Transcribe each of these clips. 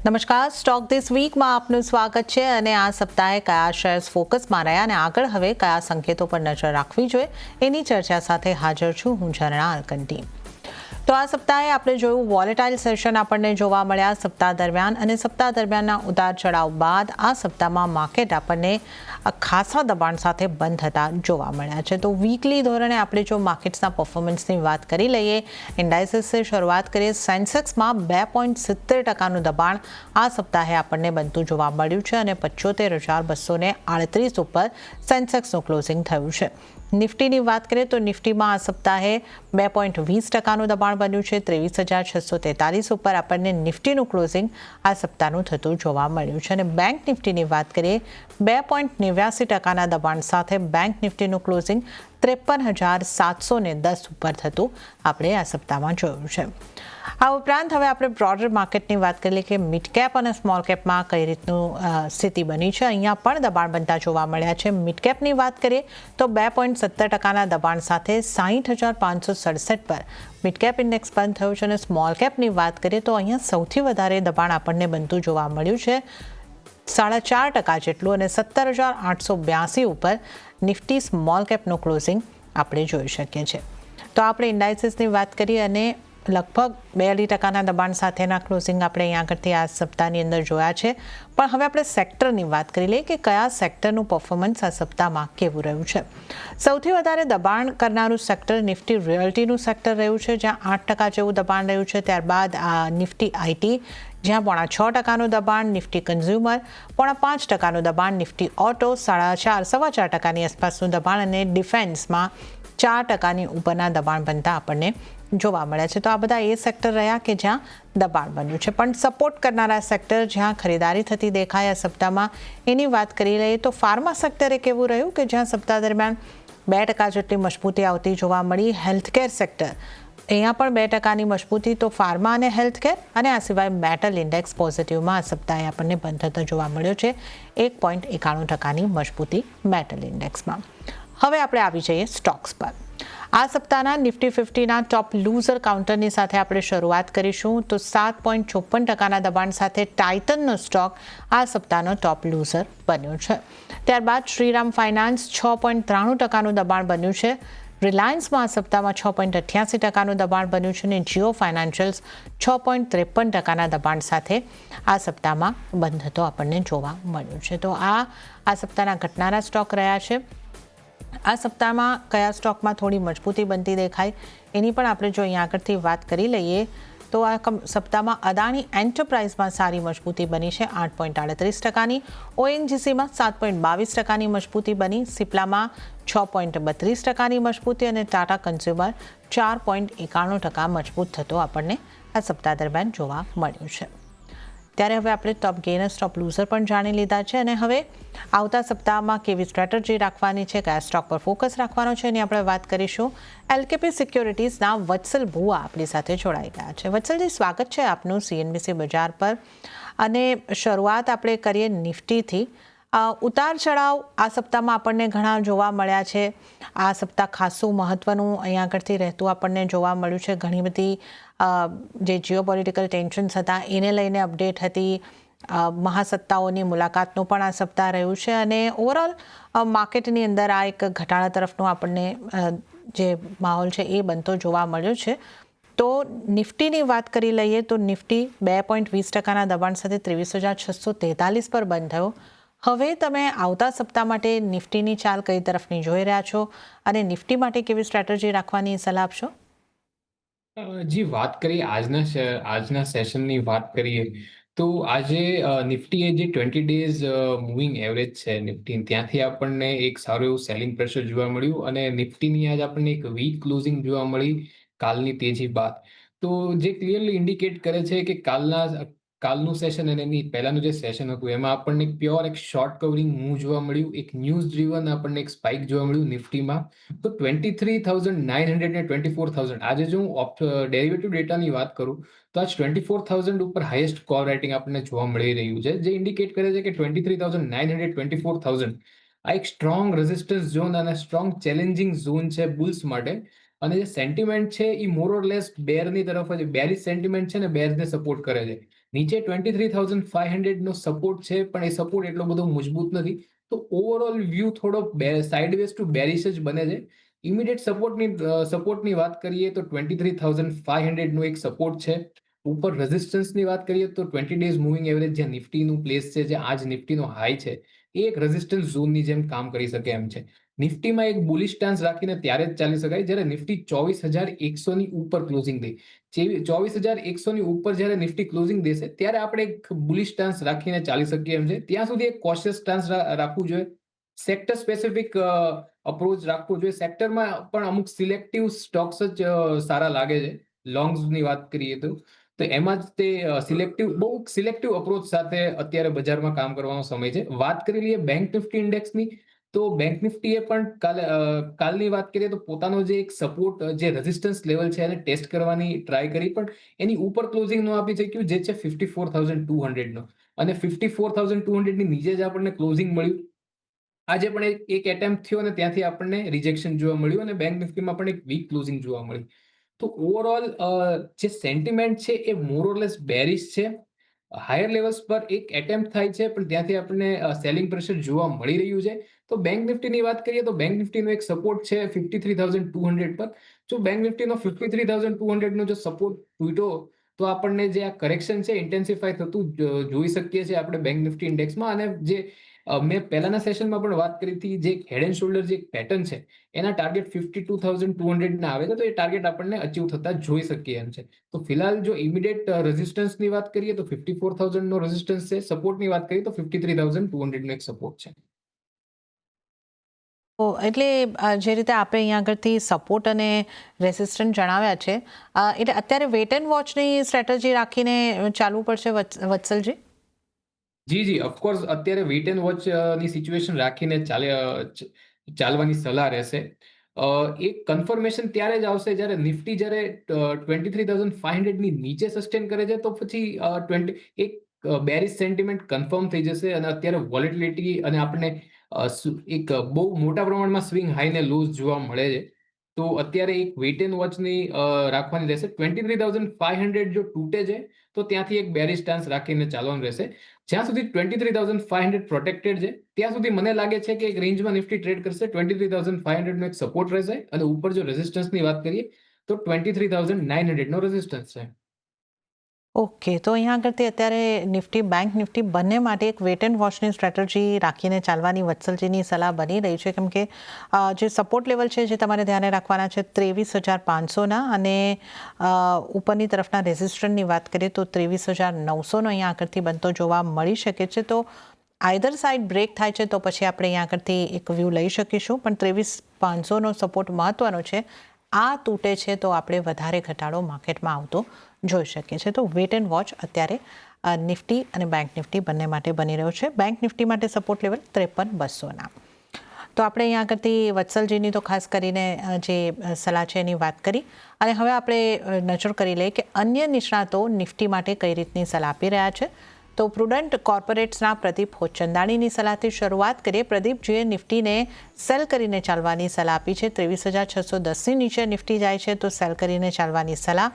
નમસ્કાર, stock this વીકમાં આપનું સ્વાગત છે અને આ સપ્તાહે કયા શેર્સ ફોકસમાં રહ્યા અને આગળ હવે કયા સંકેતો પર નજર રાખવી જોઈએ એની ચર્ચા સાથે હાજર છું હું ઝરણા અલકંટી. તો આ સપ્તાહે આપણે જોયું વોલેટાઇલ સેશન આપણને જોવા મળ્યા સપ્તાહ દરમિયાન અને સપ્તાહ દરમિયાનના ઉતાર ચઢાવ બાદ આ સપ્તાહમાં માર્કેટ આપણને ખાસા દબાણ સાથે બંધ થતા જોવા મળ્યા છે. તો વીકલી ધોરણે આપણે જો માર્કેટ્સના પરફોર્મન્સની વાત કરી લઈએ, ઇન્ડાઇસીસથી શરૂઆત કરીએ. સેન્સેક્સમાં 2.70% દબાણ આ સપ્તાહે આપણને બનતું જોવા મળ્યું છે અને 75,238 ઉપર સેન્સેક્સનું ક્લોઝિંગ થયું છે. નિફ્ટીની વાત કરીએ તો નિફ્ટીમાં આ સપ્તાહે 2.20% દબાણ બન્યું છે. 23,643 ઉપર આપણને નિફ્ટીનું ક્લોઝિંગ આ સપ્તાહનું થતું જોવા મળ્યું છે અને બેંક નિફ્ટીની વાત કરીએ 2.89% દબાણ સાથે બેંક નિફ્ટીનું ક્લોઝિંગ 53,710 ઉપર થતું આપણે આ સપ્તાહમાં જોયું છે. આ ઉપરાંત હવે આપણે બ્રોડર માર્કેટની વાત કરીએ કે મિડ કેપ અને સ્મોલ કેપમાં કઈ રીતનું સ્થિતિ બની છે. અહીંયા પણ દબાણ બનતા જોવા મળ્યા છે. મિડ કેપની વાત કરીએ તો 2.70% દબાણ સાથે 60,567 પર મિડ કેપ ઇન્ડેક્સ બંધ થયું છે અને સ્મોલ કેપની વાત કરીએ તો અહીંયા સૌથી વધારે દબાણ આપણને બનતું જોવા મળ્યું છે 4.5% જેટલું અને 17,882 ઉપર નિફ્ટી સ્મોલ કેપનું ક્લોઝિંગ આપણે જોઈ શકીએ છીએ. તો આપણે ઇન્ડાઇસીસની વાત કરીએ અને લગભગ 42% દબાણ સાથેના ક્લોઝિંગ આપણે અહીંયા આગળથી આ સપ્તાહની અંદર જોયા છે. પણ હવે આપણે સેક્ટરની વાત કરી લઈએ કે કયા સેક્ટરનું પરફોર્મન્સ આ સપ્તાહમાં કેવું રહ્યું છે. સૌથી વધારે દબાણ કરનારું સેક્ટર નિફ્ટી રિયલ્ટીનું સેક્ટર રહ્યું છે, જ્યાં 8% જેવું દબાણ રહ્યું છે. ત્યારબાદ નિફ્ટી આઈટી જ્યાં 0.6%નું દબાણ, નિફ્ટી કન્ઝ્યુમર 5.5%નું દબાણ, નિફ્ટી ઓટો 4.5-4.25%ની આસપાસનું દબાણ અને ડિફેન્સમાં 4%ની ઉપરના દબાણ બનતા આપણને જોવા મળ્યા છે. તો આ બધા એ સેક્ટર રહ્યા કે જ્યાં દબાણ બન્યું છે. પણ સપોર્ટ કરનારા સેક્ટર જ્યાં ખરીદારી થતી દેખાય આ સપ્તાહમાં એની વાત કરી લઈએ તો ફાર્મા સેક્ટર એક એવું રહ્યું કે જ્યાં સપ્તાહ દરમિયાન 2% જેટલી મજબૂતી આવતી જોવા મળી. હેલ્થકેર સેક્ટર અહીંયા પણ 2%ની મજબૂતી, તો ફાર્મા અને હેલ્થકેર અને આ સિવાય મેટલ ઇન્ડેક્સ પોઝિટિવમાં આ સપ્તાહે આપણને બંધ થતો જોવા મળ્યો છે. 1.91%ની મજબૂતી મેટલ ઇન્ડેક્સમાં. હવે આપણે આવી જઈએ સ્ટોક્સ પર. આ સપ્તાહના નિફ્ટી 50ના ટોપ લૂઝર કાઉન્ટરની સાથે આપણે શરૂઆત કરીશું. તો 7.54%ના દબાણ સાથે ટાઇટનનો સ્ટોક આ સપ્તાહનો ટોપ લૂઝર બન્યો છે. ત્યારબાદ શ્રીરામ ફાઇનાન્સ 6.93%નું દબાણ બન્યું છે. રિલાયન્સમાં આ સપ્તાહમાં 6.88%નું દબાણ બન્યું છે અને જીઓ ફાઇનાન્શિયલ્સ 6.53%ના દબાણ સાથે આ સપ્તાહમાં બંધ થતો આપણને જોવા મળ્યું છે. તો આ સપ્તાહના ઘટનારા સ્ટોક રહ્યા છે. આ સપ્તાહમાં કયા સ્ટોકમાં થોડી મજબૂતી બનતી દેખાય એની પણ આપણે જો અહીંયા આગળથી વાત કરી લઈએ તો આ સપ્તાહમાં અદાણી એન્ટરપ્રાઇઝમાં સારી મજબૂતી બની છે 8.38%ની, ઓએનજીસીમાં 7.22%ની મજબૂતી બની, સિપ્લામાં 6.32%ની મજબૂતી અને ટાટા કન્ઝ્યુમર 4.91% મજબૂત થતો આપણને આ સપ્તાહ દરમિયાન જોવા મળ્યું છે. ત્યારે હવે આપણે ટોપ ગેનર્સ ટોપ લૂઝર પણ જાણી લીધા છે અને હવે આવતા સપ્તાહમાં કેવી સ્ટ્રેટેજી રાખવાની છે, કયા સ્ટોક પર ફોકસ રાખવાનો છે એની આપણે વાત કરીશું. એલકેપી સિક્યોરિટીઝના વત્સલ ભુવા આપણી સાથે જોડાઈ ગયા છે. વત્સલજી, સ્વાગત છે આપનું CNBC બજાર પર. અને શરૂઆત આપણે કરીએ નિફ્ટીથી. ઉતાર ચઢાવ આ સપ્તાહમાં આપણને ઘણા જોવા મળ્યા છે. આ સપ્તાહ ખાસું મહત્વનું અહીંયા આગળથી રહેતું આપણને જોવા મળ્યું છે. ઘણી બધી જે જીઓપોલિટિકલ ટેન્શન્સ હતા એને લઈને અપડેટ હતી. મહાસત્તાઓની મુલાકાતનું પણ આ સપ્તાહ રહ્યું છે અને ઓવરઓલ માર્કેટની અંદર આ એક ઘટાડા તરફનો આપણને જે માહોલ છે એ બનતો જોવા મળ્યો છે. તો નિફ્ટીની વાત કરી લઈએ તો નિફ્ટી 2.20%ના દબાણ સાથે 23,643 પર બંધ થયો. હવે તમે આવતા સપ્તાહ માટે નિફ્ટીની ચાલ કઈ તરફની જોઈ રહ્યા છો અને નિફ્ટી માટે કેવી સ્ટ્રેટેજી રાખવાની સલાહ આપશો? જી, વાત કરીએ આજના સેશનની વાત કરીએ તો આજે નિફ્ટીએ જે 20 ડેઝ મૂવિંગ એવરેજ છે નિફ્ટી, ત્યાંથી આપણને એક સારું એવું સેલિંગ પ્રેશર જોવા મળ્યું અને નિફ્ટીની આજ આપણને એક વીક ક્લોઝિંગ જોવા મળી કાલની તેજી બાદ. તો જે ક્લિયરલી ઇન્ડિકેટ કરે છે કે કાલનું સેશન અને એની પહેલાનું જે સેશન હતું એમાં આપણને પ્યોર એક શોર્ટ કવરિંગ મૂવ જોવા મળ્યું. એક ન્યૂઝ ડ્રીવન આપણને એક સ્પાઇક જોવા મળ્યું નિફ્ટીમાં. તો 23,900 ને 24,000 આજે જો હું ડેરિવેટિવ ડેટાની વાત કરું તો આજ 24,000 ઉપર હાઈએસ્ટ કોલ રાઇટિંગ આપણને જોવા મળી રહ્યું છે, જે ઇન્ડિકેટ કરે છે કે 23,900 24,000 આ એક સ્ટ્રોંગ રેઝિસ્ટન્સ ઝોન અને સ્ટ્રોંગ ચેલેન્જિંગ ઝોન છે બુલ્સ માટે. અને જે સેન્ટિમેન્ટ છે એ મોર ઓર લેસ બેરની તરફ જ, બેરિશ સેન્ટિમેન્ટ છે ને બેર્સને સપોર્ટ કરે છે. નીચે 23,500 નો સપોર્ટ છે, પણ એ સપોર્ટ એટલો બધો મજબૂત નથી. તો ઓવરઓલ વ્યૂ થોડો સાઇડવેઝ ટુ બેરિશ જ બને છે. ઇમિડિયેટ સપોર્ટની વાત કરીએ તો 23,500 નો એક સપોર્ટ છે. ઉપર રેઝિસ્ટન્સની વાત કરીએ તો 20 ડેઝ મૂવિંગ એવરેજ જે નિફ્ટીનું પ્લેસ છે, જે આજ નિફ્ટીનો હાઈ છે, એ એક રેઝિસ્ટન્સ ઝોનની જેમ કામ કરી શકે એમ છે. નિફ્ટીમાં એક બુલિશ સ્ટાન્સ રાખીને ત્યારે જ ચાલી શકાય જ્યારે નિફ્ટી 24,100 ની ઉપર ક્લોઝિંગ દે. 24,100 ની ઉપર જ્યારે નિફ્ટી ક્લોઝિંગ દેશે ત્યારે આપણે એક બુલિશ સ્ટાન્સ રાખીને ચાલી શકીએ એમ છે. ત્યાં સુધી એક કોશિયસ સ્ટાન્સ રાખવું જોઈએ. સેક્ટર સ્પેસિફિક અપ્રોચ રાખવો જોઈએ. સેક્ટરમાં પણ અમુક સિલેક્ટિવ સ્ટોક્સ જ સારા લાગે છે. લોંગ્સની વાત કરીએ તો એમાં જ તે બહુ સિલેક્ટિવ અપ્રોચ સાથે અત્યારે બજારમાં કામ કરવાનો સમય છે. વાત કરી લઈએ બેંક નિફ્ટી ઇન્ડેક્સની, તો બેંક નિફ્ટીએ પણ કાલની વાત કરીએ તો પોતાનો જે એક સપોર્ટ, જે રેઝિસ્ટન્સ લેવલ છે, એને ટેસ્ટ કરવાની ટ્રાય કરી, પણ એની ઉપર ક્લોઝિંગ નો આપી શક્યું, જે છે 54,200 નો. અને 54,200 ની નીચે જ આપણને ક્લોઝિંગ મળ્યું. આજે પણ એક એટેમ્પ થયો અને ત્યાંથી આપણને રિજેક્શન જોવા મળ્યું અને બેંક નિફ્ટીમાં પણ એક વીક ક્લોઝિંગ જોવા મળી. તો ઓવરઓલ જે સેન્ટિમેન્ટ છે એ મોરલેસ બેરિશ છે. હાયર લેવલ્સ પર એક એટેમ્પ થાય છે, પણ ત્યાંથી આપણને સેલિંગ પ્રેશર જોવા મળી રહ્યું છે. તો બેંક નિફ્ટીની વાત કરીએ તો બેંક નિફ્ટીનો એક સપોર્ટ છે 53,200 પર. જો બેંક નિફ્ટીનો 53,200 નો જો સપોર્ટ તૂટ્યો તો આપણને જે આ કરેક્શન છે ઇન્ટેન્સિફાય થતું જોઈ શકીએ છીએ આપણે બેંક નિફ્ટી ઇન્ડેક્સમાં. અને જે મેં પહેલાના સેશનમાં પણ વાત કરી હતી, જે હેડ એન્ડ શોલ્ડર જે પેટર્ન છે એના ટાર્ગેટ 52,200 ના આવે છે, તો એ ટાર્ગેટ આપણને અચીવ થતા જોઈ શકીએ એમ છે. તો ફિલહાલ જો ઇમિડિયેટ રેઝિસ્ટન્સની વાત કરીએ તો 54,000 નો રેઝિસ્ટન્સ છે. સપોર્ટની વાત કરીએ તો 53,200 નો એક સપોર્ટ છે. એટલે જે રીતે આપણે અહીંયા આગળથી સપોર્ટ અને રેસિસ્ટન્ટ જણાવ્યા છે, એટલે અત્યારે વેટ એન્ડ વોચની સ્ટ્રેટેજી રાખીને ચાલવું પડશે વત્સલજી? જી, ઓફકોર્સ અત્યારે વેઇટ એન્ડ વોચ ની સિચ્યુએશન રાખીને ચાલવાની સલાહ રહેશે. એક કન્ફર્મેશન ત્યારે જ આવશે જ્યારે નિફ્ટી જ્યારે 23,500 ની નીચે સસ્ટેન કરે છે, તો પછી એક બેરિશ સેન્ટિમેન્ટ કન્ફર્મ થઈ જશે અને અત્યારે વોલેટિલિટી અને આપણને એક બહુ મોટા પ્રમાણમાં સ્વિંગ હાઈ ને લોઝ જોવા મળે છે. તો અત્યારે એક વેઇટ એન્ડ વોચની રાખવાની રહેશે. 23,500 જો તૂટે છે તો ત્યાંથી એક બેરિશ સ્ટાન્સ રાખીને ચાલવાનું રહેશે. જ્યાં સુધી 23,500 પ્રોટેક્ટેડ છે ત્યાં સુધી મને લાગે છે કે એક રેન્જમાં નિફ્ટી ટ્રેડ કરશે. 23,500 નો એક સપોર્ટ રહેશે અને ઉપર જો રેઝિસ્ટન્સની વાત કરીએ તો 23,900 નો રેઝિસ્ટન્સ છે. ઓકે, તો અહીંયા આગળથી અત્યારે નિફ્ટી, બેંક નિફ્ટી બંને માટે એક વેટ એન્ડ વોચની સ્ટ્રેટેજી રાખીને ચાલવાની વત્સલજીની સલાહ બની રહી છે, કેમ કે જે સપોર્ટ લેવલ છે જે તમારે ધ્યાને રાખવાના છે 23,500ના, અને ઉપરની તરફના રેઝિસ્ટન્ટની વાત કરીએ તો 23,900નો અહીંયા આગળથી બનતો જોવા મળી શકે છે. તો આઈધર સાઇડ બ્રેક થાય છે તો પછી આપણે અહીંયા આગળથી એક વ્યૂ લઈ શકીશું, પણ 23,500નો સપોર્ટ મહત્વનો છે. આ તૂટે છે તો આપણે વધારે ઘટાડો માર્કેટમાં આવતો જોઈ શકીએ છીએ. તો વેટ એન્ડ વોચ અત્યારે નિફ્ટી અને બેંક નિફ્ટી બંને માટે બની રહ્યો છે. બેંક નિફ્ટી માટે સપોર્ટ લેવલ 53,200ના. તો આપણે અહીંયા આગળથી વત્સલજીની તો ખાસ કરીને જે સલાહ છે એની વાત કરી, અને હવે આપણે નજર કરી લઈએ કે અન્ય નિષ્ણાતો નિફ્ટી માટે કઈ રીતની સલાહ આપી રહ્યા છે. તો પ્રુડન્ટ કોર્પોરેટ્સના પ્રદીપ હોચંદાણીની સલાહથી શરૂઆત કરીએ. પ્રદીપજીએ નિફ્ટીને સેલ કરીને ચાલવાની સલાહ આપી છે. 23,610ની નીચે નિફ્ટી જાય છે તો સેલ કરીને ચાલવાની સલાહ.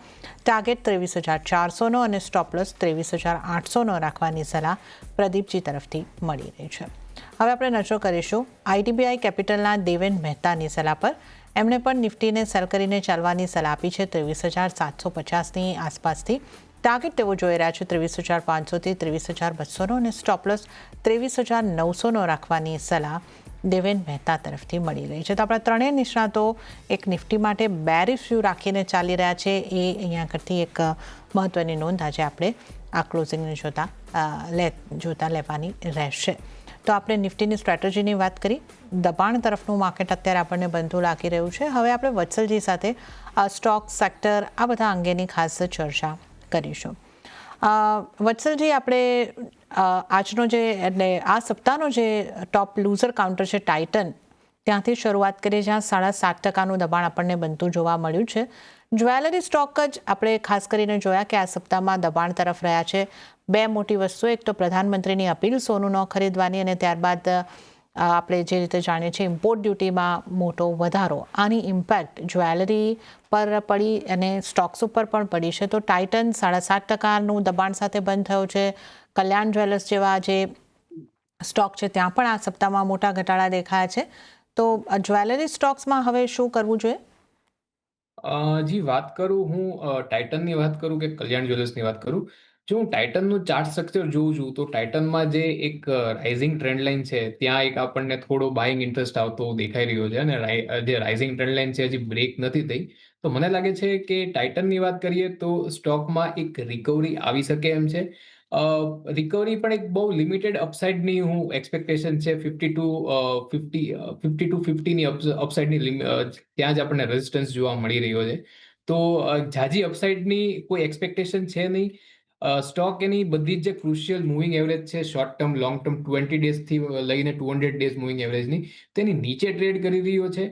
ટાર્ગેટ 23,400નો અને સ્ટોપ લોસ 23,800નો રાખવાની સલાહ પ્રદીપજી તરફથી મળી રહી છે. હવે આપણે નજર કરીશું આઈડીબીઆઈ કેપિટલના દેવેન મહેતાની સલાહ પર. એમણે પણ નિફ્ટીને સેલ કરીને ચાલવાની સલાહ આપી છે 23,750ની આસપાસથી. ટાર્ગેટ તેઓ જોઈ રહ્યા છે 23,500થી 23,200નો અને સ્ટોપ લોસ 23,900નો રાખવાની સલાહ દેવેન મહેતા તરફથી મળી રહી છે. તો આપણા ત્રણેય નિષ્ણાતો એક નિફ્ટી માટે બેરિશ વ્યૂ રાખીને ચાલી રહ્યા છે, એ અહીંયા આગળથી એક મહત્વની નોંધ આજે આપણે આ ક્લોઝિંગને જોતા લેવાની રહેશે. તો આપણે નિફ્ટીની સ્ટ્રેટેજીની વાત કરી. દબાણ તરફનું માર્કેટ અત્યારે આપણને બનતું લાગી રહ્યું છે. હવે આપણે વત્સલજી સાથે સ્ટોક, સેક્ટર આ બધા અંગેની ખાસ ચર્ચા કરીશું. વત્સલજી, આપણે આજનો જે એટલે આ સપ્તાહનો જે ટોપ લૂઝર કાઉન્ટર છે ટાઇટન, ત્યાંથી શરૂઆત કરીએ, જ્યાં 7.5%નું દબાણ આપણને બનતું જોવા મળ્યું છે. જ્વેલરી સ્ટોક જ આપણે ખાસ કરીને જોયા કે આ સપ્તાહમાં દબાણ તરફ રહ્યા છે. બે મોટી વસ્તુઓ, એક તો પ્રધાનમંત્રીની અપીલ સોનું ન ખરીદવાની, અને ત્યારબાદ આપણે જે રીતે જાણીએ છીએ ઇમ્પોર્ટ ડ્યુટીમાં મોટો વધારો, આની ઇમ્પેક્ટ જ્વેલરી પર પડી અને સ્ટોક્સ ઉપર પણ પડી છે. તો ટાઇટન 7.5% દબાણ સાથે બંધ થયો છે. કલ્યાણ જ્વેલર્સ જેવા જે સ્ટોક છે ત્યાં પણ આ સપ્તાહમાં મોટા ઘટાડા દેખાયા છે. તો જ્વેલરી સ્ટોક્સમાં હવે શું કરવું જોઈએ? જી વાત કરું હું ટાઇટનની વાત કરું કે કલ્યાણ જ્વેલર્સની વાત કરું. જો હું ટાઇટનનું ચાર્ટ સ્ટ્રક્ચર જોઉં છું તો ટાઇટનમાં જે એક રાઇઝિંગ ટ્રેન્ડ લાઇન છે ત્યાં એક આપણને થોડો બાઇંગ ઇન્ટરેસ્ટ આવતો દેખાઈ રહ્યો છે અને જે રાઇઝિંગ ટ્રેન્ડ લાઇન છે હજી બ્રેક નથી થઈ. તો મને લાગે છે કે ટાઇટનની વાત કરીએ તો સ્ટોકમાં એક રિકવરી આવી શકે એમ છે. રિકવરી પણ એક બહુ લિમિટેડ અપસાઇડની હું એક્સપેક્ટેશન છે 50 ટુ 50ની અપસાઇડની ત્યાં જ આપણને રેઝિસ્ટન્સ જોવા મળી રહ્યો છે. તો ઝાઝી અપસાઇડની કોઈ એક્સપેક્ટેશન છે નહીં. સ્ટોક એની બધી જ જે ક્રુશિયલ મૂવિંગ એવરેજ છે શોર્ટ ટર્મ, લોંગ ટર્મ 20 ડેઝથી લઈને 200 ડેઝ મૂવિંગ એવરેજની તેની નીચે ટ્રેડ કરી રહ્યો છે.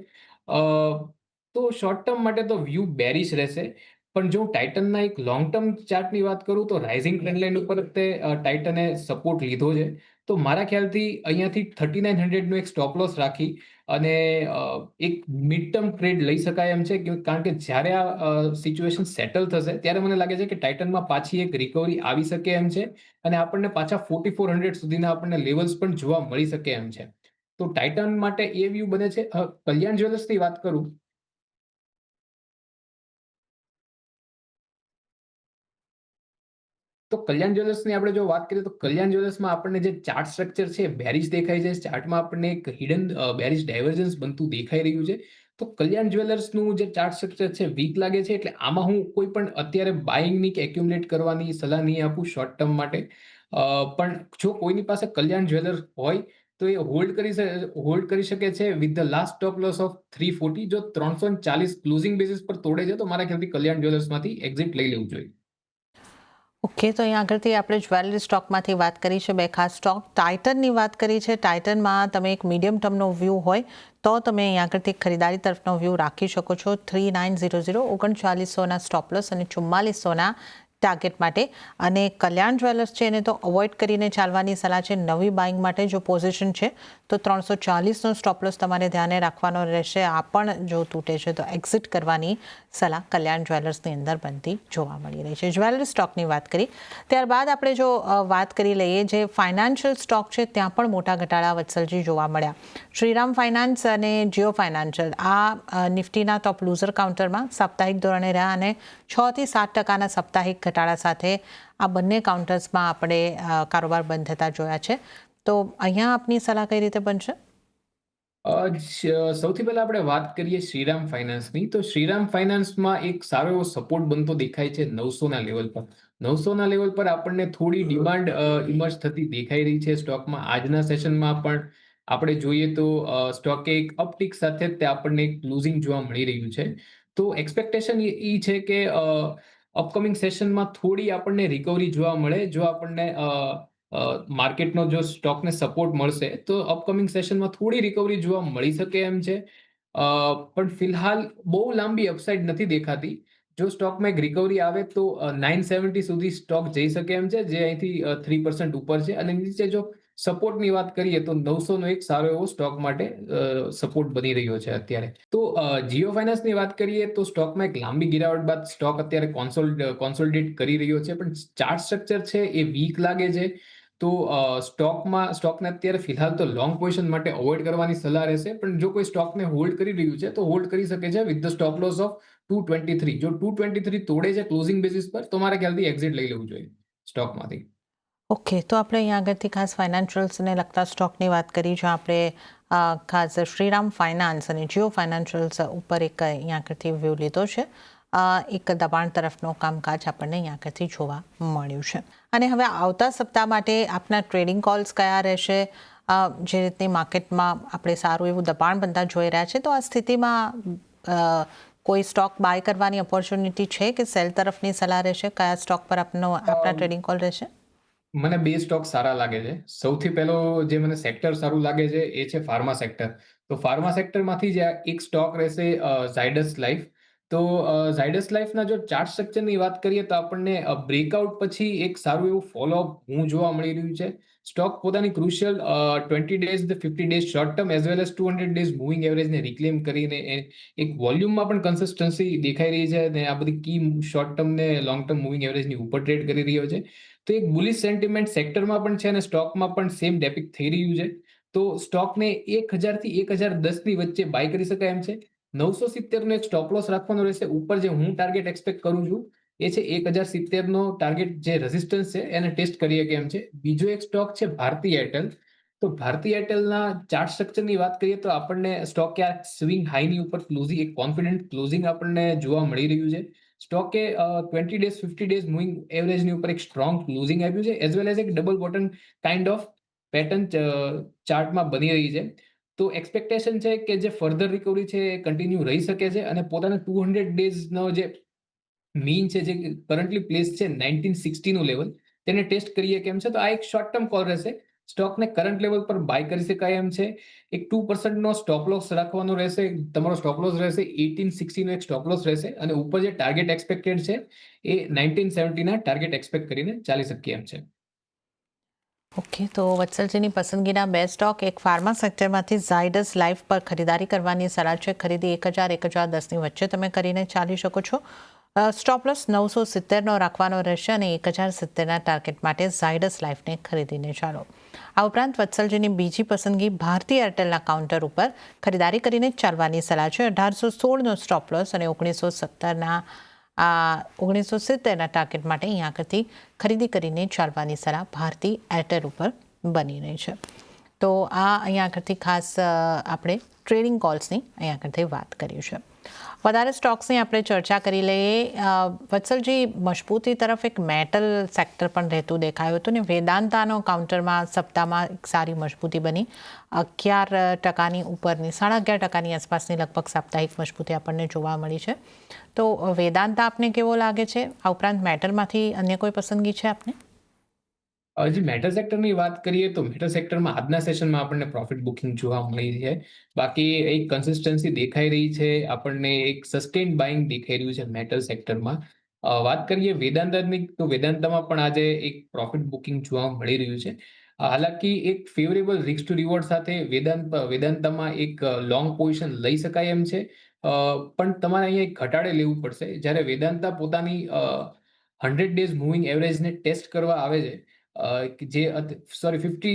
અ, તો શોર્ટ ટર્મ માટે તો વ્યૂ બેરિશ રહેશે. પણ જો ટાઇટનના એક લોંગ ટર્મ ચાર્ટની વાત કરું તો રાઇઝિંગ ટ્રેન્ડ લાઇન ઉપર તે ટાઇટને સપોર્ટ લીધો છે. તો મારા ખ્યાલથી અહીંયાથી 3900નો એક સ્ટોપ લોસ રાખી અને એક મિડ ટર્મ ટ્રેડ લઈ શકાય એમ છે કારણ કે જ્યારે આ સિચ્યુએશન સેટલ થશે ત્યારે મને લાગે છે કે ટાઇટનમાં પાછી એક રિકવરી આવી શકે એમ છે અને આપણને પાછા 4400 સુધીના આપણને લેવલ્સ પણ જોવા મળી શકે એમ છે. તો ટાઇટન માટે એ વ્યૂ બને છે. કલ્યાણ જ્વેલર્સની વાત કરું તો કલ્યાણ જ્વેલર્સની આપણે જો વાત કરીએ તો કલ્યાણ જ્વેલર્સમાં આપણને જે ચાર્ટ સ્ટ્રક્ચર છે બેરિશ દેખાય છે. ચાર્ટમાં આપણને એક હિડન બેરિશ ડાયવર્જન્સ બનતું દેખાઈ રહ્યું છે. તો કલ્યાણ જ્વેલર્સનું જે ચાર્ટ સ્ટ્રક્ચર છે વીક લાગે છે એટલે આમાં હું કોઈ પણ અત્યારે બાઇંગની કે એક્યુમ્યુલેટ કરવાની સલાહ નહીં આપું શોર્ટ ટર્મ માટે. પણ જો કોઈની પાસે કલ્યાણ જ્વેલર્સ હોય તો એ હોલ્ડ કરી શકે છે with the last stop loss of 340. જો 340 ક્લોઝિંગ બેસિસ પર તોડે છે તો મારા ખ્યાલથી કલ્યાણ જ્વેલર્સમાંથી એક્ઝિટ લઈ લેવું જોઈએ. ઓકે, તો અહીં આગળથી આપણે જ્વેલરી સ્ટોકમાંથી વાત કરી છે. બે ખાસ સ્ટોક ટાઇટનની વાત કરી છે. ટાઇટનમાં તમે એક મીડિયમ ટર્મનો વ્યૂ હોય તો તમે અહીં આગળથી ખરીદારી તરફનો વ્યૂ રાખી શકો છો. 3900 3900ના સ્ટોપ લોસ અને 4400ના ટાર્ગેટ માટે. અને કલ્યાણ જ્વેલર્સ છે એને તો અવોઇડ કરીને ચાલવાની સલાહ છે. નવી બાઇંગ માટે જો પોઝિશન છે તો 340નો સ્ટોપ લોસ તમારે ધ્યાને રાખવાનો રહેશે. આ પણ જો તૂટે છે તો એક્ઝિટ કરવાની સલાહ કલ્યાણ જ્વેલર્સની અંદર બનતી જોવા મળી રહી છે. જ્વેલરી સ્ટોકની વાત કરી. ત્યારબાદ આપણે જો વાત કરી લઈએ જે ફાઇનાન્શિયલ સ્ટોક છે ત્યાં પણ મોટા ઘટાડા વત્સલજી જોવા મળ્યા. શ્રીરામ ફાઇનાન્સ અને જીઓ ફાઇનાન્શિયલ આ નિફ્ટીના ટોપ લૂઝર કાઉન્ટરમાં સાપ્તાહિક ધોરણે રહ્યા અને 6 થી 7% સાપ્તાહિક ઘટાડા સાથે આ બંને કાઉન્ટર્સમાં આપણે કારોબાર બંધ થતા જોયા છે. તો અહીંયા આપની સલાહ કઈ રીતે બનશે? સૌથી પહેલા આપણે વાત કરીએ શ્રીરામ ફાઇનાન્સની. તો શ્રીરામ ફાઇનાન્સમાં એક સારો એવો સપોર્ટ બનતો દેખાય છે 900ના લેવલ પર. 900ના લેવલ પર આપણને થોડી ડિમાન્ડ ઇમર્જ થતી દેખાઈ રહી છે સ્ટોકમાં. આજના સેશનમાં પણ આપણે જોઈએ તો સ્ટોકે એક અપટિક સાથે જ તે આપણને એક લૂઝિંગ જોવા મળી રહ્યું છે. તો એક્સપેક્ટેશન એ છે કે અપકમિંગ સેશનમાં થોડી આપણને રિકવરી જોવા મળે. જો આપણને માર્કેટનો જો સ્ટોકને સપોર્ટ મળશે તો અપકમિંગ સેશનમાં થોડી રિકવરી જોવા મળી શકે એમ છે. પણ ફિલહાલ બહુ લાંબી અપસાઇડ નથી દેખાતી. જો સ્ટોકમાં એક રિકવરી આવે તો 970 સુધી સ્ટોક જઈ શકે એમ છે જે અહીંથી 3% ઉપર છે અને નીચે જો સપોર્ટની વાત કરીએ તો 900નો એક સારો એવો સ્ટોક માટે સપોર્ટ બની રહ્યો છે અત્યારે. તો જીઓ ફાઇનાન્સની વાત કરીએ તો સ્ટોકમાં એક લાંબી ગિરાવટ બાદ સ્ટોક અત્યારે કોન્સોલિડેટ કરી રહ્યો છે પણ ચાર્ટ સ્ટ્રક્ચર છે એ વીક લાગે છે. તો સ્ટોકને અત્યારે ફિલહાલ તો લોંગ પોઝિશન માટે અવોઇડ કરવાની સલાહ રહેશે. પણ જો કોઈ સ્ટોકને હોલ્ડ કરી રહ્યું છે તો હોલ્ડ કરી શકે છે with the stop loss of 223. જો 223 તોડે છે ક્લોઝિંગ બેસિસ પર તો મારા ખ્યાલથી એક્ઝિટ લઈ લેવું જોઈએ સ્ટોકમાંથી. ઓકે, તો આપણે અહીંયા આગળથી ખાસ ફાઇનાન્શિયલ્સને લગતા સ્ટોકની વાત કરી જ્યાં આપણે ખાસ શ્રીરામ ફાઇનાન્સ અને જીઓ ફાઇનાન્શિયલ્સ ઉપર એક અહીંયા આગળથી વ્યૂ લીધો છે. એક દબાણ તરફનો કામકાજ આપણને અહીંયા આગળથી જોવા મળ્યું છે. અને હવે આવતા સપ્તાહ માટે આપના ટ્રેડિંગ કોલ્સ કયા રહેશે? જે રીતની માર્કેટમાં આપણે સારું એવું દબાણ બનતા જોઈ રહ્યા છે તો આ સ્થિતિમાં કોઈ સ્ટોક બાય કરવાની ઓપોર્ચ્યુનિટી છે કે સેલ તરફની સલાહ રહેશે? કયા સ્ટોક પર આપના ટ્રેડિંગ કોલ રહેશે? મને બે સ્ટોક સારા લાગે છે. સૌથી પહેલો જે મને સેક્ટર સારું લાગે છે એ છે ફાર્મા સેક્ટર. તો ફાર્મા સેક્ટરમાંથી જ એક સ્ટોક રહેશે ઝાયડસ લાઈફ. તો ઝાયડસ લાઈફના જો ચાર્ટ સ્ટ્રક્ચરની વાત કરીએ તો આપણને બ્રેકઆઉટ પછી એક સારું એવું ફોલોઅપ હું જોવા મળી રહ્યું છે. સ્ટોક પોતાની crucial 20 days, 50 days short term as well as 200 days moving એવરેજને રિક્લેમ કરીને એક વોલ્યુમમાં પણ કન્સિસ્ટન્સી દેખાઈ રહી છે અને આ બધી કી શોર્ટ ટર્મ ને લોંગ ટર્મ મૂવિંગ એવરેજની ઉપર ટ્રેડ કરી રહ્યો છે. તો એક બુલિશ સેન્ટિમેન્ટ સેક્ટરમાં પણ છે અને સ્ટોકમાં પણ સેમ ડેપિક થઈ રહ્યું છે. તો સ્ટોકને 1000 થી 1010 ની વચ્ચે બાય કરી શકાય એમ છે. 970 નો એક સ્ટોપ લોસ રાખવાનો રહેશે. ઉપર જે હું ટાર્ગેટ એક્સપેક્ટ કરું છું એ છે 1070 નો ટાર્ગેટ જે રેઝિસ્ટન્સ છે એને ટેસ્ટ કરીએ કેમ છે. બીજો એક સ્ટોક છે ભારતી એરટેલ. તો ભારતી એરટેલના ચાર્ટ સ્ટ્રક્ચરની વાત કરીએ તો આપણને સ્ટોક આ સ્વિંગ હાઈની ઉપર ક્લોઝિંગ, એક કોન્ફિડન્ટ ક્લોઝિંગ આપણને જોવા મળી રહ્યું છે. સ્ટોકે 20 ડેઝ, 50 ડેઝ મૂવિંગ એવરેજની ઉપર એક સ્ટ્રોંગ ક્લોઝિંગ આપ્યું છે એઝ વેલ એઝ એક double bottom kind of pattern ચાર્ટમાં બની રહી છે. તો એક્સપેક્ટેશન છે કે જે ફર્ધર રિકવરી છે એ કન્ટિન્યુ રહી શકે છે અને પોતાના 200 ડેઝનો જે મીન છે, જે કરન્ટલી પ્લેસ છે 1960 નું લેવલ, તેને ટેસ્ટ કરીએ કેમ છે. તો આ એક શોર્ટ ટર્મ કોલ રહેશે. સ્ટોકને કરંટ લેવલ પર બાય કરી શકાય એમ છે. એક 2% નો સ્ટોપ લોસ રાખવાનો રહેશે. તમારો સ્ટોપ લોસ રહેશે 1860 નો એક સ્ટોપ લોસ રહેશે અને ઉપર જે ટાર્ગેટ એક્સપેક્ટેડ છે એ 1970 ના ટાર્ગેટ એક્સપેક્ટ કરીને ચાલી શકીએ એમ છે. ઓકે, તો વત્સલજીની પસંદગીના બે સ્ટોક, એક ફાર્મા સેક્ટરમાંથી ઝાયડસ લાઈફ પર ખરીદારી કરવાની સલાહ છે. ખરીદી 1000-1010ની વચ્ચે તમે કરીને ચાલી શકો છો. સ્ટોપ લોસ 970નો રાખવાનો રહેશે અને 1070ના ટાર્ગેટ માટે ઝાયડસ લાઈફને ખરીદીને ચાલો. આ ઉપરાંત વત્સલજીની બીજી પસંદગી ભારતી એરટેલના કાઉન્ટર ઉપર ખરીદારી કરીને ચાલવાની સલાહ છે. 1816નો સ્ટોપ લોસ અને 1970ના 1970ના ટાર્ગેટ માટે અહીં આગળથી ખરીદી કરીને ચાલવાની સલાહ ભારતી એરટેલ ઉપર બની રહી છે. તો આ અહીં આગળથી ખાસ આપણે ટ્રેડિંગ કોલ્સની અહીં આગળથી વાત કરી છે. વધારે સ્ટોક્સની આપણે ચર્ચા કરી લઈએ. વત્સલજી, મજબૂતી તરફ એક મેટલ સેક્ટર પણ રહેતું દેખાયું હતું ને વેદાંતાનો કાઉન્ટરમાં સપ્તાહમાં એક સારી મજબૂતી બની. 11%ની ઉપરની, 11.5%ની આસપાસની લગભગ સાપ્તાહિક મજબૂતી આપણને જોવા મળી છે. તો વેદાંતા આપને કેવો લાગે છે? આ ઉપરાંત મેટલમાંથી અન્ય કોઈ પસંદગી છે આપને? હજી મેટલ સેક્ટરની વાત કરીએ તો મેટલ સેક્ટરમાં આજના સેશનમાં આપણને પ્રોફિટ બુકિંગ જોવા મળી છે. બાકી એક કન્સિસ્ટન્સી દેખાઈ રહી છે. આપણને એક સસ્ટેન્ડ બાઇંગ દેખાઈ રહ્યું છે મેટલ સેક્ટરમાં. વાત કરીએ વેદાંતાની તો વેદાંતામાં પણ આજે એક પ્રોફિટ બુકિંગ જોવા મળી રહ્યું છે. હાલાકી એક ફેવરેબલ રિસ્ક ટુ રિવોર્ડ સાથે વેદાંતામાં એક લોંગ પોઝિશન લઈ શકાય એમ છે. પણ તમારે અહીંયા એક ઘટાડે લેવું પડશે. જ્યારે વેદાંતા પોતાની 100 ડેઝ મૂવિંગ એવરેજને ટેસ્ટ કરવા આવે છે, જે 50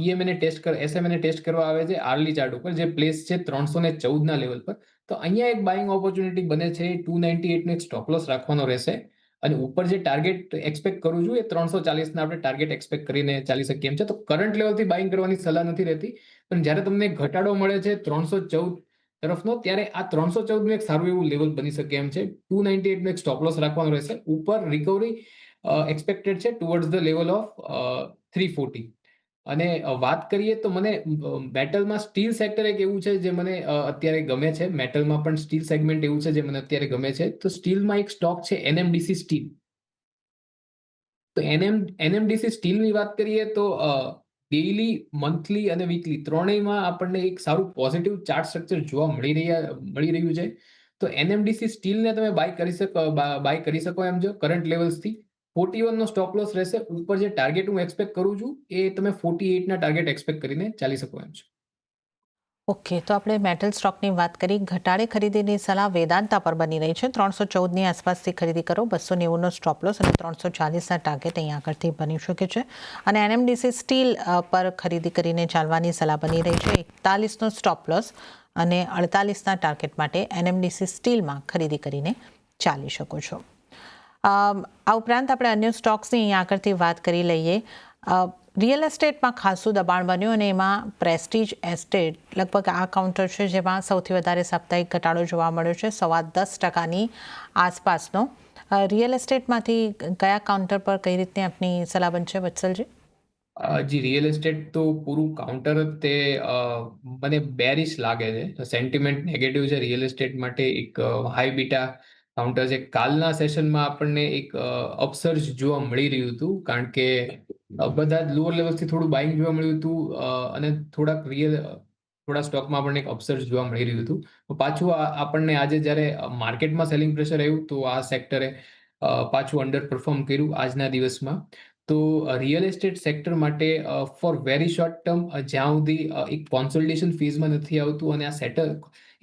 EMA ટેસ્ટ SMA ટેસ્ટ કરવા આવે છે આર્લી ચાર્ટ ઉપર, જે પ્લેસ છે 314 ના લેવલ પર. તો અહીંયા એક બાઇંગ ઓપોર્ચ્યુનિટી બને છે. 298 નો એક સ્ટોપ લોસ રાખવાનો રહેશે અને ઉપર જે ટાર્ગેટ એક્સપેક્ટ કરું છું એ 340 ના આપણે ટાર્ગેટ એક્સપેક્ટ કરીને ચાલી શકીએ એમ છે. તો કરંટ લેવલથી બાઇંગ કરવાની સલાહ નથી રહેતી, પણ જ્યારે તમને ઘટાડો મળે છે 314 તરફનો, ત્યારે આ 314 નું એક સારું એવું લેવલ બની શકે એમ છે. 298 નો એક સ્ટોપ લોસ રાખવાનો રહેશે. ઉપર રિકવરી એક્સપેક્ટેડ છે ટુવર્ડ્સ ધ લેવલ ઓફ 340. અને વાત કરીએ તો મને મેટલમાં સ્ટીલ સેક્ટર એક એવું છે જે મને અત્યારે ગમે છે. મેટલમાં પણ સ્ટીલ સેગમેન્ટ એવું છે જે મને અત્યારે ગમે છે. તો સ્ટીલમાં એક સ્ટોક છે NMDC સ્ટીલ. તો NMDC સ્ટીલની વાત કરીએ તો ડેઇલી, મંથલી અને વીકલી ત્રણેયમાં આપણને એક સારું પોઝિટિવ ચાર્ટ સ્ટ્રક્ચર જોવા મળી રહ્યું છે. તો NMDC સ્ટીલને તમે બાય કરી શકો એમ છો કરંટ લેવલ્સથી. 41 નો સ્ટોપ લોસ રહેશે. ઉપર જે ટાર્ગેટ હું એક્સપેક્ટ કરું છું એ તમે 48 ના ટાર્ગેટ એક્સપેક્ટ કરીને ચાલી શકો એમ છો. ઓકે, તો આપણે મેટલ સ્ટોકની વાત કરી. ઘટાડે ખરીદીની સલાહ વેદાંતા પર બની રહી છે. 314ની આસપાસથી ખરીદી કરો. 290નો સ્ટોપ લોસ અને 340ના ટાર્ગેટ અહીં આગળથી બની શકે છે. અને NMDC સ્ટીલ પર ખરીદી કરીને ચાલવાની સલાહ બની રહી છે. 41નો સ્ટોપ લોસ અને 48ના ટાર્ગેટ માટે NMDC સ્ટીલમાં ખરીદી કરીને ચાલી શકો છો. આ ઉપરાંત આપણે અન્ય સ્ટોક્સની અહીં આગળથી વાત કરી લઈએ. રિયલ એસ્ટેટમાં ખાસું દબાણ બન્યું અને એમાં પ્રેસ્ટીજ એસ્ટેટ લગભગ આ કાઉન્ટર છે જેમાં સૌથી વધારે સાપ્તાહિક ઘટાડો જોવા મળ્યો છે. 10.25%ની આસપાસનો. રિયલ એસ્ટેટમાંથી કયા કાઉન્ટર પર કઈ રીતની આપની સલાહ બનશે વત્સલજી? જી, રિયલ એસ્ટેટ તો પૂરું કાઉન્ટર જ તે મને બેરિશ લાગે છે. સેન્ટિમેન્ટ નેગેટિવ છે રિયલ એસ્ટેટ માટે. એક હાઈ બીટા કાઉન્ટર છે. કાલના સેશનમાં આપણને એક અપસર્જ જોવા મળી રહ્યું હતું, કારણ કે બધા જ લોઅર લેવલથી થોડું બાઇંગ જોવા મળ્યું હતું અને થોડાક થોડા સ્ટોકમાં આપણને એક અપસર્જ જોવા મળી રહ્યું હતું. તો પાછું આપણને આજે જ્યારે માર્કેટમાં સેલિંગ પ્રેશર આવ્યું તો આ સેક્ટરે પાછું અંડર પરફોર્મ કર્યું આજના દિવસમાં. તો રિયલ એસ્ટેટ સેક્ટર માટે ફોર વેરી શોર્ટ ટર્મ જ્યાં સુધી એક કોન્સોલિડેશન ફેઝમાં નથી આવતું અને આ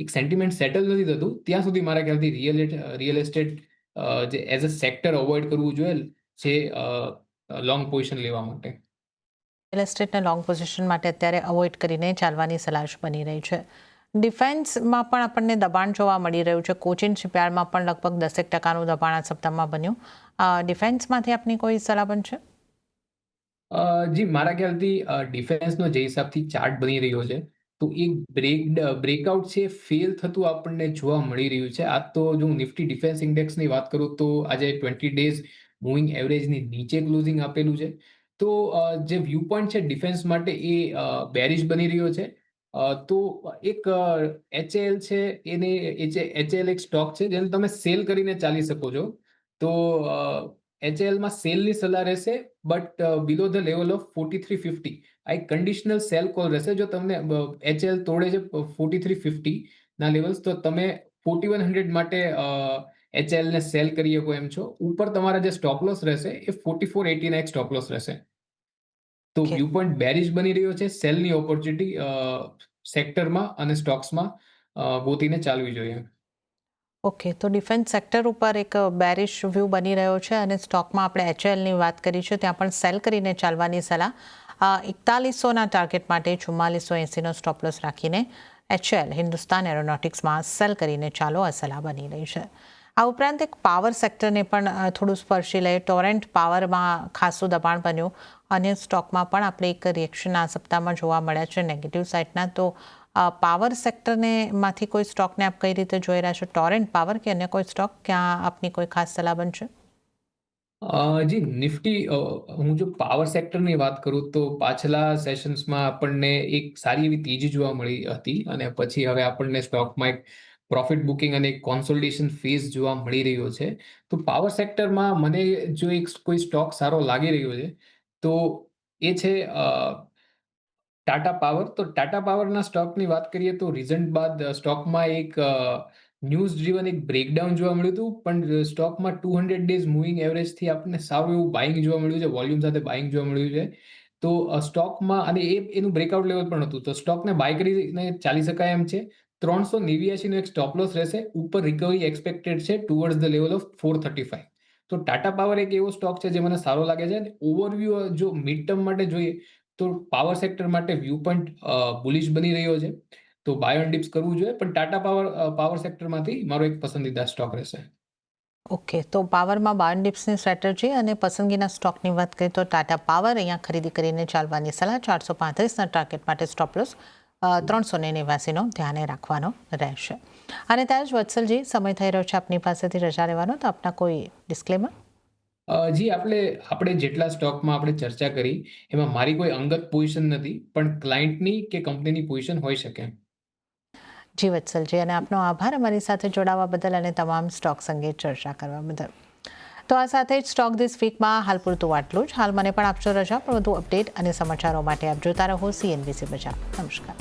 એક સેન્ટિમેન્ટ સેટલ નથી થતું ત્યાં સુધી મારા ખ્યાલથી રિયલ એસ્ટેટ જે એઝ અ સેક્ટર અવોઇડ કરવું જોઈએ છે લોંગ પોઝિશન લેવા માટે. રિયલ એસ્ટેટના લોંગ પોઝિશન માટે અત્યારે અવોઇડ કરીને ચાલવાની સલાહ બની રહી છે. ડિફેન્સમાં પણ આપણને દબાણ જોવા મળી રહ્યું છે. કોચિન શિપયાર્ડમાં પણ લગભગ 10% દબાણ આ સપ્તાહમાં બન્યું. ડિફેન્સમાંથી આપની કોઈ સલાહ બનશે? જી મારા ખ્યાલથી ડિફેન્સનો જે હિસાબથી ચાર્ટ બની રહ્યો છે તો એક બ્રેકઆઉટ છે ફેલ થતું આપણને જોવા મળી રહ્યું છે. આ તો જો નિફ્ટી ડિફેન્સ ઇન્ડેક્સની વાત કરું તો આજે 20 ડેઝ મૂવિંગ એવરેજની નીચે ક્લોઝિંગ આપેલું છે. તો જે વ્યૂ પોઈન્ટ છે ડિફેન્સ માટે એ બેરિશ બની રહ્યો છે. તો એક એચએલ છે એને એચએલ એક સ્ટોક છે જેને તમે સેલ કરીને ચાલી શકો છો. તો એચએલમાં સેલની સલાહ રહેશે but below the level of 4350. આ એક કન્ડિશનલ સેલ કોલ રહેશે. જો તમને એચએલ તોડે છે 4350 ના લેવલ્સ તો તમે 4100 માટે એચએલ ને સેલ કરી શકો એમ છો. ઉપર તમારા જે સ્ટોપ લોસ રહેશે એ 4480 ના એક સ્ટોપ લોસ રહેશે. તો ઓકે. વ્યૂ પોઈન્ટ બેરિશ બની રહ્યો છે. સેલની ઓપોર્ચ્યુનિટી સેક્ટરમાં અને સ્ટોક્સમાં ગોતીને ચાલવી જોઈએ. ઓકે, તો ડિફેન્સ સેક્ટર ઉપર એક બેરિશ વ્યૂ બની રહ્યો છે અને સ્ટોકમાં આપણે એચએલની વાત કરી છે ત્યાં પણ સેલ કરીને ચાલવાની સલાહ. 4100ના ટાર્ગેટ માટે 4480નો સ્ટોપ લોસ રાખીને એચએલ હિન્દુસ્તાન એરોનોટિક્સમાં સેલ કરીને ચાલો આ સલાહ બની રહી છે. આ ઉપરાંત એક પાવર સેક્ટરને પણ થોડું સ્પર્શી લઈએ. ટોરેન્ટ પાવરમાં ખાસું દબાણ બન્યું અને સ્ટોકમાં પણ આપણે એક રિએક્શન આ સપ્તાહમાં જોવા મળ્યા છે નેગેટિવ સાઇડના. તો પાવર સેક્ટરને માંથી કોઈ સ્ટોકને આપ કઈ રીતે જોઈ રહ્યા છો? ટોરેન્ટ પાવર કે અન્ય કોઈ સ્ટોક? ક્યાં આપની કોઈ ખાસ સલાહ બનશે? જી નિફ્ટી હું જો પાવર સેક્ટરની વાત કરું તો પાછલા સેશન્સમાં આપણને એક સારી એવી તેજી જોવા મળી હતી અને પછી હવે આપણને સ્ટોકમાં એક પ્રોફિટ બુકિંગ અને એક કોન્સોલિડેશન ફેઝ જોવા મળી રહ્યો છે. તો પાવર સેક્ટરમાં મને જો એક કોઈ સ્ટોક સારો લાગી રહ્યો છે તો એ છે ટાટા પાવર. તો ટાટા પાવરના સ્ટોકની વાત કરીએ તો રિઝલ્ટ બાદ સ્ટોકમાં એક ન્યૂઝ ડ્રીવન એક બ્રેકડાઉન જોવા મળ્યું હતું પણ સ્ટોકમાં 200 ડેઝ મૂવિંગ એવરેજથી આપણને સારું એવું બાઇંગ જોવા મળ્યું છે. વોલ્યુમ સાથે બાઇંગ જોવા મળ્યું છે. તો સ્ટોકમાં અને એનું બ્રેકઆઉટ લેવલ પણ હતું તો સ્ટોકને બાય કરીને ચાલી શકાય એમ છે. 389 નો એક સ્ટોપ લોસ રહેશે. ઉપર રિકવરી એક્સપેક્ટેડ છે ટુવર્ડ્સ ધ લેવલ ઓફ 435. તો ટાટા પાવર એક એવો સ્ટોક છે જે મને સારો લાગે છે. ઓવરવ્યુ જો મિડ ટર્મ માટે જોઈએ તો પાવર સેક્ટર માટે વ્યૂ પોઈન્ટ બુલિશ બની રહ્યો છે. તો બાય ઓન ડિપ્સ કરવું જોઈએ પણ ટાટા પાવર સેક્ટરમાંથી મારો એક પસંદીદા સ્ટોક રહેશે. ઓકે, તો પાવરમાં બાયન ડિપ્સની સ્ટ્રેટેજી અને પસંદગીના સ્ટોકની વાત કરીએ તો ટાટા પાવર અહીંયા ખરીદી કરીને ચાલવાની સલાહ. 435ના ટાર્ગેટ માટે સ્ટોપ લોસ 389નો ધ્યાને રાખવાનો રહેશે. અને ત્યાં જ વત્સલજી, સમય થઈ રહ્યો છે આપની પાસેથી રજા લેવાનો, તો આપના કોઈ ડિસ્ક્લેમર? જી આપણે જેટલા સ્ટોકમાં આપણે ચર્ચા કરી એમાં મારી કોઈ અંગત પોઝિશન નથી પણ ક્લાયન્ટની કે કંપનીની પોઝિશન હોઈ શકે. જી વત્સલજી, અને આપનો આભાર અમારી સાથે જોડાવા બદલ અને તમામ સ્ટોક્સ અંગે ચર્ચા કરવા બદલ. તો આ સાથે જ સ્ટોક ધીસ વીકમાં હાલ પૂરતું આટલું જ. હાલ મને પણ આપશો રજા, પણ વધુ અપડેટ અને સમાચારો માટે આપ જોતા રહો CNBC બજાર. નમસ્કાર.